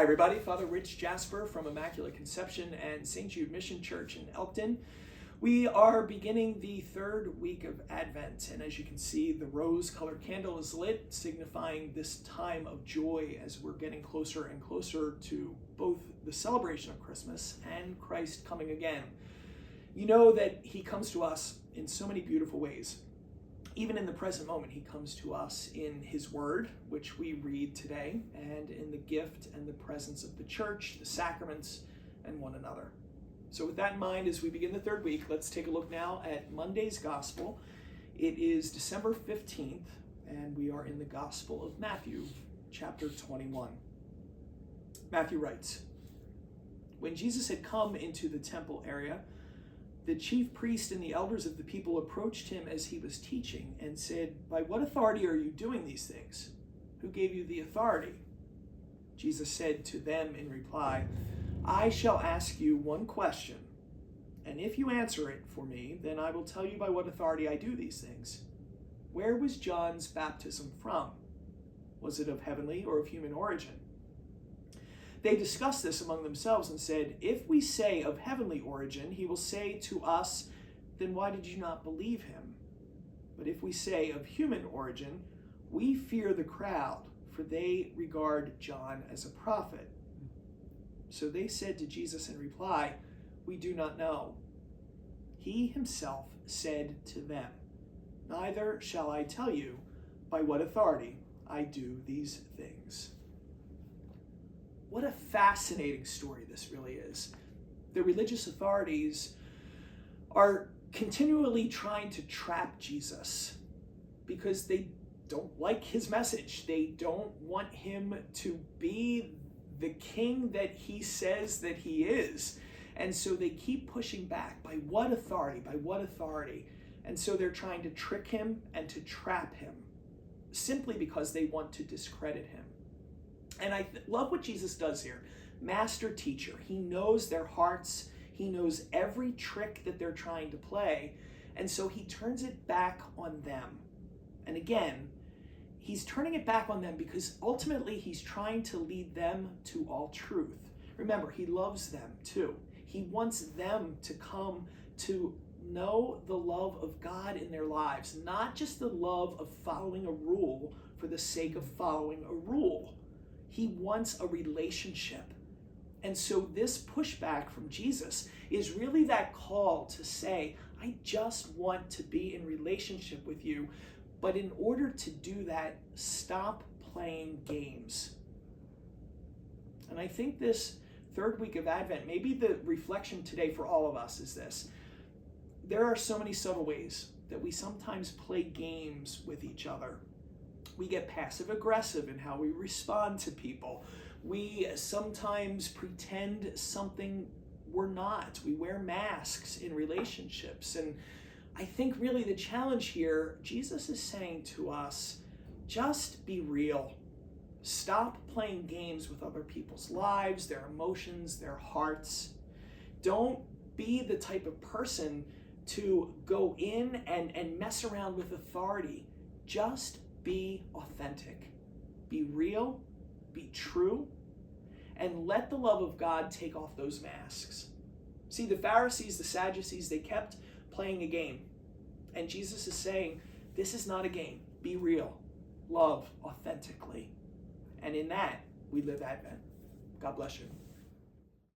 Hi everybody, Father Rich Jasper from Immaculate Conception and St. Jude Mission Church in Elkton. We are beginning the third week of Advent, and as you can see, the rose-colored candle is lit, signifying this time of joy as we're getting closer and closer to both the celebration of Christmas and Christ coming again. You know that he comes to us in so many beautiful ways. Even in the present moment, he comes to us in his word, which we read today, and in the gift and the presence of the church, the sacraments, and one another. So with that in mind, as we begin the third week, let's take a look now at Monday's Gospel. It is December 15th, and we are in the Gospel of Matthew, chapter 21. Matthew writes, "When Jesus had come into the temple area, the chief priest and the elders of the people approached him as he was teaching and said, 'By what authority are you doing these things? Who gave you the authority?' Jesus said to them in reply, 'I shall ask you one question, and if you answer it for me, then I will tell you by what authority I do these things. Where was John's baptism from? Was it of heavenly or of human origin?' They discussed this among themselves and said, 'If we say of heavenly origin, he will say to us, then why did you not believe him? But if we say of human origin, we fear the crowd, for they regard John as a prophet.' So they said to Jesus in reply, 'We do not know.' He himself said to them, 'Neither shall I tell you by what authority I do these things.'" What a fascinating story this really is. The religious authorities are continually trying to trap Jesus because they don't like his message. They don't want him to be the king that he says that he is. And so they keep pushing back. By what authority? By what authority? And so they're trying to trick him and to trap him simply because they want to discredit him. And I love what Jesus does here. Master teacher. He knows their hearts. He knows every trick that they're trying to play. And so he turns it back on them. And again, he's turning it back on them because ultimately he's trying to lead them to all truth. Remember, he loves them too. He wants them to come to know the love of God in their lives, not just the love of following a rule for the sake of following a rule. He wants a relationship. And so this pushback from Jesus is really that call to say, I just want to be in relationship with you. But in order to do that, stop playing games. And I think this third week of Advent, maybe the reflection today for all of us is this. There are so many subtle ways that we sometimes play games with each other. We get passive aggressive in how we respond to people. We sometimes pretend something we're not. We wear masks in relationships. And I think really the challenge here, Jesus is saying to us, just be real. Stop playing games with other people's lives, their emotions, their hearts. Don't be the type of person to go in and mess around with authority. Just be authentic, be real, be true, and let the love of God take off those masks. See, the Pharisees, the Sadducees, they kept playing a game. And Jesus is saying, this is not a game. Be real, love authentically. And in that, we live Advent. God bless you.